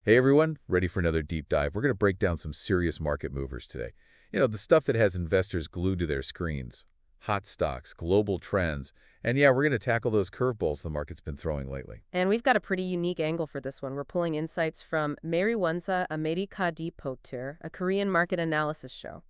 Hey everyone, ready for another deep dive? We're going to break down some serious market movers today. The stuff that has investors glued to their screens. Hot stocks, global trends, and yeah, we're going to tackle those curveballs the market's been throwing lately. And we've got a pretty unique angle for this one. We're pulling insights from Meriwonsa Amerikadipotur, a Korean market analysis show.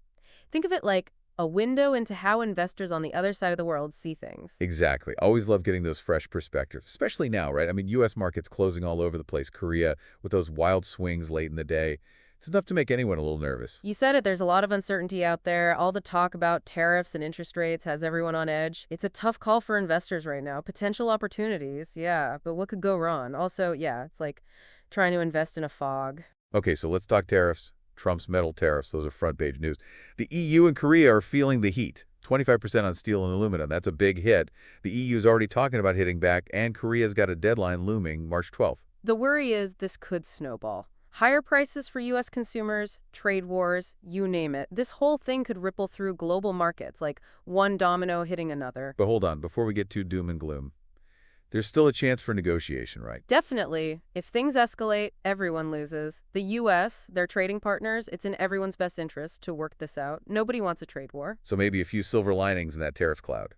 Think of it like a window into how investors on the other side of the world see things. Exactly. Always love getting those fresh perspectives, especially now, right? I mean, U.S. markets closing all over the place, Korea with those wild swings late in the day. It's enough to make anyone a little nervous. You said it, there's a lot of uncertainty out there. All the talk about tariffs and interest rates has everyone on edge. It's a tough call for investors right now. Potential opportunities, yeah, but what could go wrong? Also, yeah, it's like trying to invest in a fog. Okay, so let's talk tariffs. Trump's metal tariffs, those are front-page news. The EU and Korea are feeling the heat. 25% on steel and aluminum. That's a big hit. The EU is already talking about hitting back, and Korea's got a deadline looming March 12th. The worry is this could snowball. Higher prices for U.S. consumers, trade wars, you name it. This whole thing could ripple through global markets, like one domino hitting another. But hold on, before we get too doom and gloom, there's still a chance for negotiation, right? Definitely. If things escalate, everyone loses. The U.S., their trading partners, it's in everyone's best interest to work this out. Nobody wants a trade war. So maybe a few silver linings in that tariff cloud.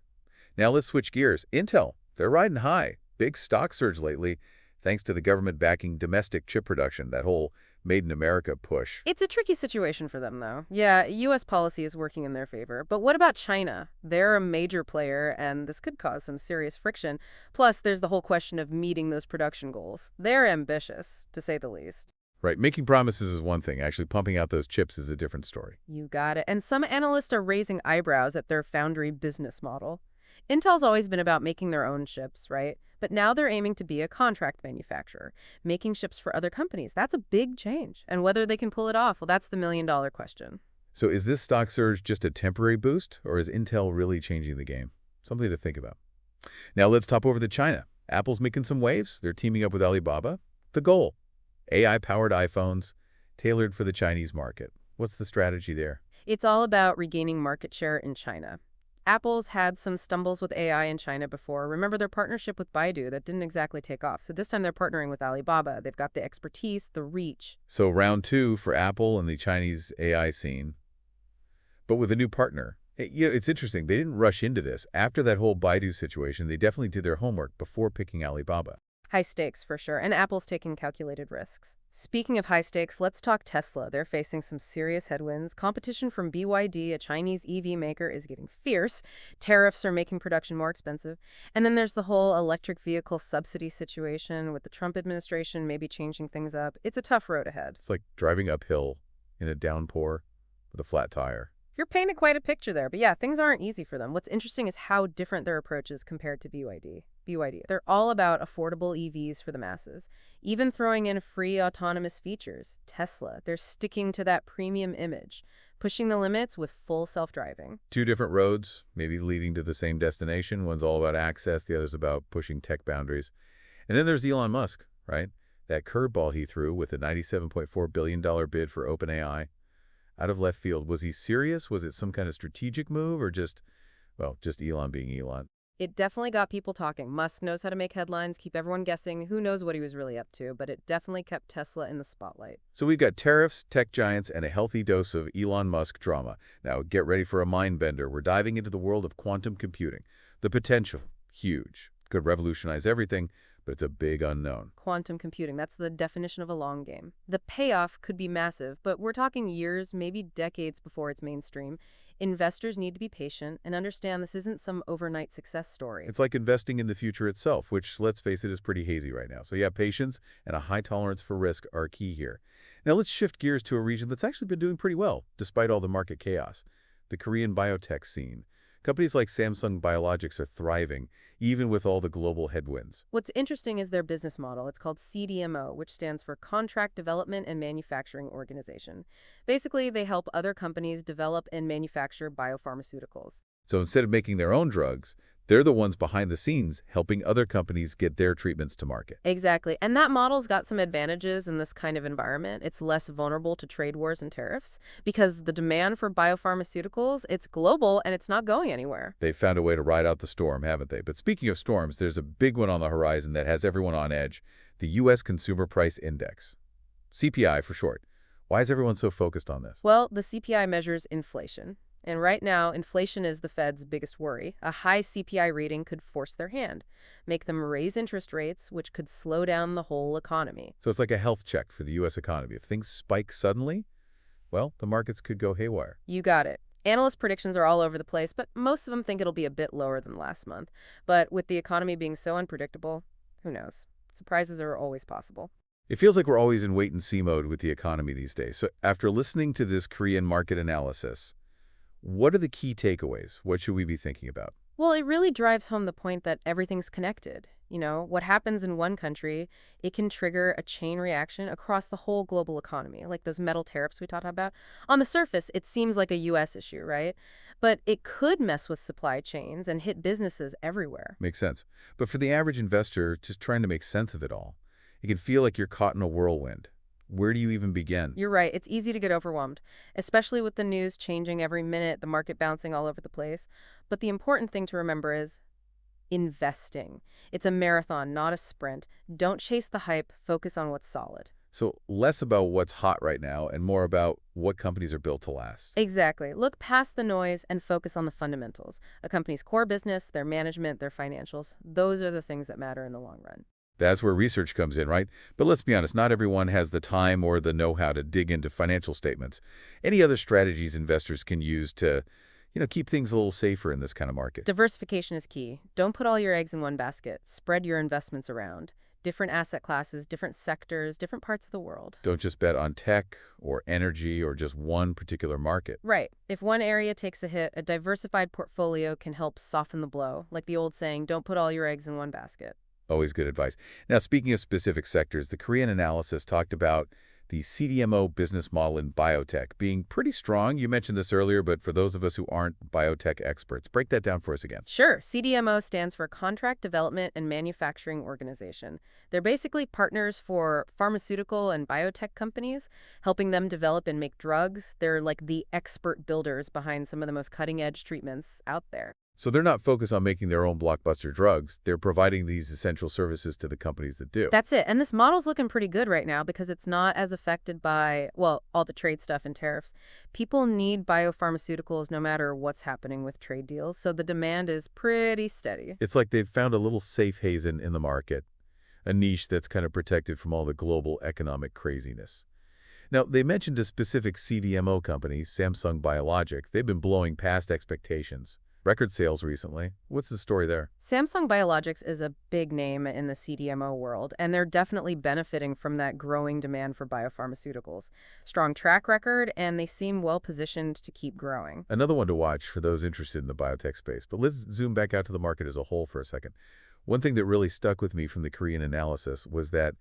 Now let's switch gears. Intel, they're riding high. Big stock surge lately, thanks to the government backing domestic chip production, that whole Made in America push. It's a tricky situation for them, though. Yeah, U.S. policy is working in their favor. But what about China? They're a major player, and this could cause some serious friction. Plus, there's the whole question of meeting those production goals. They're ambitious, to say the least. Right, making promises is one thing. Actually pumping out those chips is a different story. You got it. And some analysts are raising eyebrows at their foundry business model. Intel's always been about making their own chips, right? But now they're aiming to be a contract manufacturer, making chips for other companies. That's a big change. And whether they can pull it off, well, that's the million-dollar question. So is this stock surge just a temporary boost, or is Intel really changing the game? Something to think about. Now let's top over to China. Apple's making some waves. They're teaming up with Alibaba. The goal, AI-powered iPhones tailored for the Chinese market. What's the strategy there? It's all about regaining market share in China. Apple's had some stumbles with AI in China before. Remember their partnership with Baidu that didn't exactly take off. So this time they're partnering with Alibaba. They've got the expertise, the reach. So round two for Apple and the Chinese AI scene, but with a new partner. It's interesting. They didn't rush into this. After that whole Baidu situation, they definitely did their homework before picking Alibaba. High stakes, for sure. And Apple's taking calculated risks. Speaking of high stakes, let's talk Tesla. They're facing some serious headwinds. Competition from BYD, a Chinese EV maker, is getting fierce. Tariffs are making production more expensive. And then there's the whole electric vehicle subsidy situation with the Trump administration maybe changing things up. It's a tough road ahead. It's like driving uphill in a downpour with a flat tire. You're painting quite a picture there. But yeah, things aren't easy for them. What's interesting is how different their approach is compared to BYD. They're all about affordable EVs for the masses, even throwing in free autonomous features. Tesla, they're sticking to that premium image, pushing the limits with full self-driving. Two different roads, maybe leading to the same destination. One's all about access, the other's about pushing tech boundaries. And then there's Elon Musk, right? That curveball he threw with a $97.4 billion bid for OpenAI. Out of left field. Was he serious? Was it some kind of strategic move or just Elon being Elon? It definitely got people talking. Musk knows how to make headlines, keep everyone guessing. Who knows what he was really up to, but it definitely kept Tesla in the spotlight. So we've got tariffs, tech giants, and a healthy dose of Elon Musk drama. Now get ready for a mind bender. We're diving into the world of quantum computing. The potential, huge. Could revolutionize everything, but it's a big unknown. Quantum computing, that's the definition of a long game. The payoff could be massive, but we're talking years, maybe decades before it's mainstream. Investors need to be patient and understand this isn't some overnight success story. It's like investing in the future itself, which, let's face it, is pretty hazy right now. So yeah, patience and a high tolerance for risk are key here. Now let's shift gears to a region that's actually been doing pretty well, despite all the market chaos. The Korean biotech scene. Companies like Samsung Biologics are thriving, even with all the global headwinds. What's interesting is their business model. It's called CDMO, which stands for Contract Development and Manufacturing Organization. Basically, they help other companies develop and manufacture biopharmaceuticals. So instead of making their own drugs, they're the ones behind the scenes helping other companies get their treatments to market. Exactly. And that model's got some advantages in this kind of environment. It's less vulnerable to trade wars and tariffs because the demand for biopharmaceuticals, it's global and it's not going anywhere. They've found a way to ride out the storm, haven't they? But speaking of storms, there's a big one on the horizon that has everyone on edge, the U.S. Consumer Price Index. CPI for short. Why is everyone so focused on this? Well, the CPI measures inflation. And right now, inflation is the Fed's biggest worry. A high CPI reading could force their hand, make them raise interest rates, which could slow down the whole economy. So it's like a health check for the U.S. economy. If things spike suddenly, well, the markets could go haywire. You got it. Analyst predictions are all over the place, but most of them think it'll be a bit lower than last month. But with the economy being so unpredictable, who knows? Surprises are always possible. It feels like we're always in wait-and-see mode with the economy these days. So after listening to this Korean market analysis, what are the key takeaways? What should we be thinking about? Well, it really drives home the point that everything's connected. You know, what happens in one country, it can trigger a chain reaction across the whole global economy, like those metal tariffs we talked about. On the surface, it seems like a U.S. issue, right? But it could mess with supply chains and hit businesses everywhere. Makes sense. But for the average investor just trying to make sense of it all, it can feel like you're caught in a whirlwind. Where do you even begin? You're right. It's easy to get overwhelmed, especially with the news changing every minute, the market bouncing all over the place. But the important thing to remember is investing. It's a marathon, not a sprint. Don't chase the hype. Focus on what's solid. So less about what's hot right now and more about what companies are built to last. Exactly. Look past the noise and focus on the fundamentals. A company's core business, their management, their financials. Those are the things that matter in the long run. That's where research comes in, right? But let's be honest, not everyone has the time or the know-how to dig into financial statements. Any other strategies investors can use to, keep things a little safer in this kind of market? Diversification is key. Don't put all your eggs in one basket. Spread your investments around. Different asset classes, different sectors, different parts of the world. Don't just bet on tech or energy or just one particular market. Right. If one area takes a hit, a diversified portfolio can help soften the blow. Like the old saying, don't put all your eggs in one basket. Always good advice. Now, speaking of specific sectors, the Korean analysis talked about the CDMO business model in biotech being pretty strong. You mentioned this earlier, but for those of us who aren't biotech experts, break that down for us again. Sure. CDMO stands for Contract Development and Manufacturing Organization. They're basically partners for pharmaceutical and biotech companies, helping them develop and make drugs. They're like the expert builders behind some of the most cutting-edge treatments out there. So they're not focused on making their own blockbuster drugs. They're providing these essential services to the companies that do. That's it. And this model's looking pretty good right now because it's not as affected by, well, all the trade stuff and tariffs. People need biopharmaceuticals no matter what's happening with trade deals, so the demand is pretty steady. It's like they've found a little safe haven in the market, a niche that's kind of protected from all the global economic craziness. Now, they mentioned a specific CDMO company, Samsung Biologics. They've been blowing past expectations. Record sales recently. What's the story there? Samsung Biologics is a big name in the CDMO world, and they're definitely benefiting from that growing demand for biopharmaceuticals. Strong track record, and they seem well-positioned to keep growing. Another one to watch for those interested in the biotech space. But let's zoom back out to the market as a whole for a second. One thing that really stuck with me from the Korean analysis was that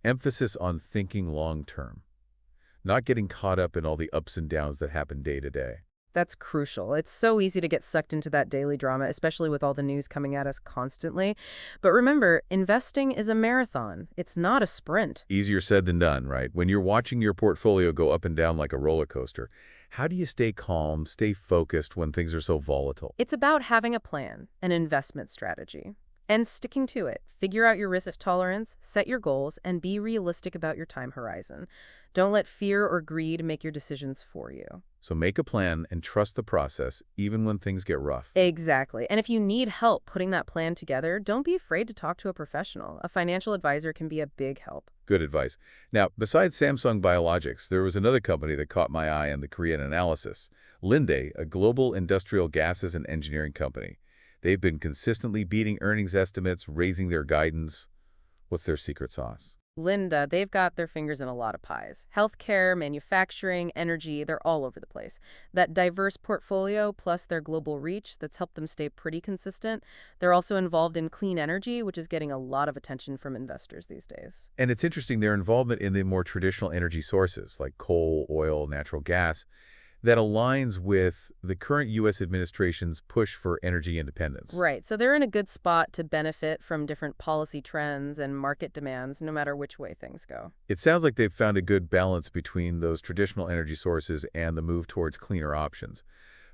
emphasis on thinking long-term, not getting caught up in all the ups and downs that happen day to day. That's crucial. It's so easy to get sucked into that daily drama, especially with all the news coming at us constantly. But remember, investing is a marathon. It's not a sprint. Easier said than done, right? When you're watching your portfolio go up and down like a roller coaster, how do you stay calm, stay focused when things are so volatile? It's about having a plan, an investment strategy, and sticking to it. Figure out your risk tolerance, set your goals, and be realistic about your time horizon. Don't let fear or greed make your decisions for you. So make a plan and trust the process, even when things get rough. Exactly. And if you need help putting that plan together, don't be afraid to talk to a professional. A financial advisor can be a big help. Good advice. Now, besides Samsung Biologics, there was another company that caught my eye in the Korean analysis. Linde, a global industrial gases and engineering company. They've been consistently beating earnings estimates, raising their guidance. What's their secret sauce? Linda, they've got their fingers in a lot of pies. Healthcare, manufacturing, energy, they're all over the place. That diverse portfolio plus their global reach that's helped them stay pretty consistent. They're also involved in clean energy, which is getting a lot of attention from investors these days. And it's interesting, their involvement in the more traditional energy sources like coal, oil, natural gas, that aligns with the current U.S. administration's push for energy independence. Right. So they're in a good spot to benefit from different policy trends and market demands, no matter which way things go. It sounds like they've found a good balance between those traditional energy sources and the move towards cleaner options.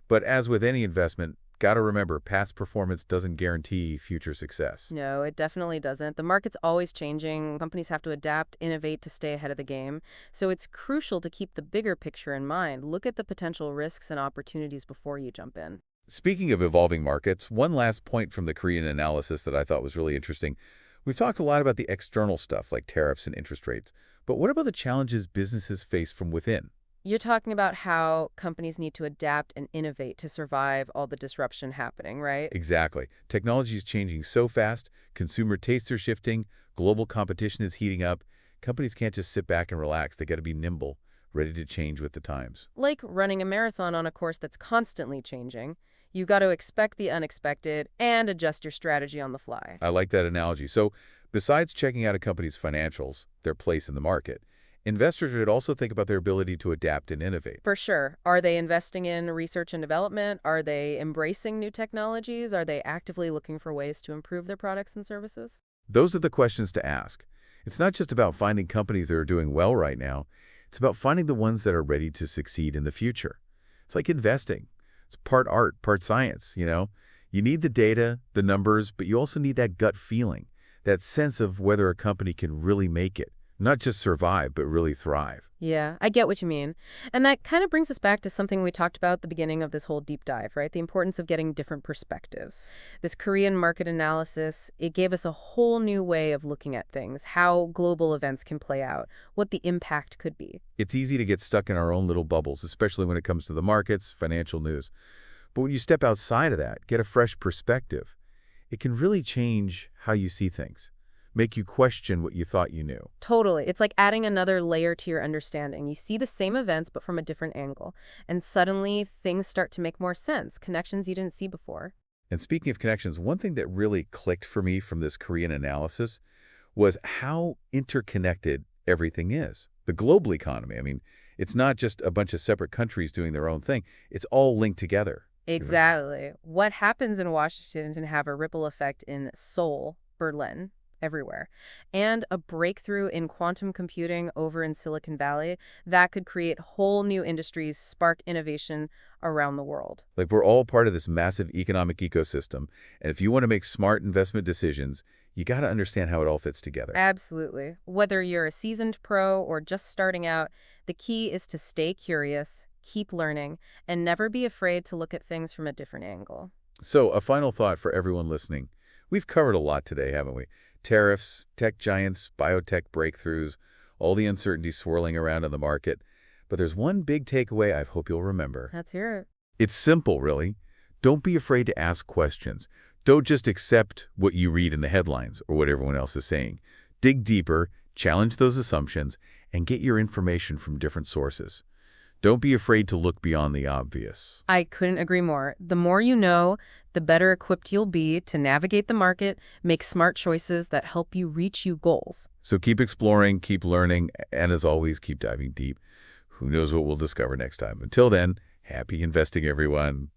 But as with any investment, gotta remember, past performance doesn't guarantee future success. No, it definitely doesn't. The market's always changing. Companies have to adapt, innovate to stay ahead of the game. So it's crucial to keep the bigger picture in mind. Look at the potential risks and opportunities before you jump in. Speaking of evolving markets, one last point from the Korean analysis that I thought was really interesting. We've talked a lot about the external stuff like tariffs and interest rates, but what about the challenges businesses face from within? You're talking about how companies need to adapt and innovate to survive all the disruption happening, right? Exactly. Technology is changing so fast, consumer tastes are shifting, global competition is heating up. Companies can't just sit back and relax. They got to be nimble, ready to change with the times. Like running a marathon on a course that's constantly changing. You got to expect the unexpected and adjust your strategy on the fly. I like that analogy. So, besides checking out a company's financials, their place in the market, investors should also think about their ability to adapt and innovate. For sure. Are they investing in research and development? Are they embracing new technologies? Are they actively looking for ways to improve their products and services? Those are the questions to ask. It's not just about finding companies that are doing well right now. It's about finding the ones that are ready to succeed in the future. It's like investing. It's part art, part science, you know? You need the data, the numbers, but you also need that gut feeling, that sense of whether a company can really make it. Not just survive, but really thrive. Yeah, I get what you mean. And that kind of brings us back to something we talked about at the beginning of this whole deep dive, right? The importance of getting different perspectives. This Korean market analysis, it gave us a whole new way of looking at things, how global events can play out, what the impact could be. It's easy to get stuck in our own little bubbles, especially when it comes to the markets, financial news. But when you step outside of that, get a fresh perspective, it can really change how you see things. Make you question what you thought you knew. Totally. It's like adding another layer to your understanding. You see the same events, but from a different angle. And suddenly, things start to make more sense, connections you didn't see before. And speaking of connections, one thing that really clicked for me from this Korean analysis was how interconnected everything is. The global economy, I mean, it's not just a bunch of separate countries doing their own thing. It's all linked together. Exactly. What happens in Washington can have a ripple effect in Seoul, Berlin, everywhere. And a breakthrough in quantum computing over in Silicon Valley that could create whole new industries, spark innovation around the world. Like, we're all part of this massive economic ecosystem, and if you want to make smart investment decisions, you got to understand how it all fits together. Absolutely. Whether you're a seasoned pro or just starting out, the key is to stay curious, keep learning, and never be afraid to look at things from a different angle. So, a final thought for everyone listening. We've covered a lot today, haven't we? Tariffs, tech giants, biotech breakthroughs, all the uncertainty swirling around in the market. But there's one big takeaway I hope you'll remember. Let's hear it. It's simple, really. Don't be afraid to ask questions. Don't just accept what you read in the headlines or what everyone else is saying. Dig deeper, challenge those assumptions, and get your information from different sources. Don't be afraid to look beyond the obvious. I couldn't agree more. The more you know, the better equipped you'll be to navigate the market, make smart choices that help you reach your goals. So keep exploring, keep learning, and as always, keep diving deep. Who knows what we'll discover next time. Until then, happy investing, everyone.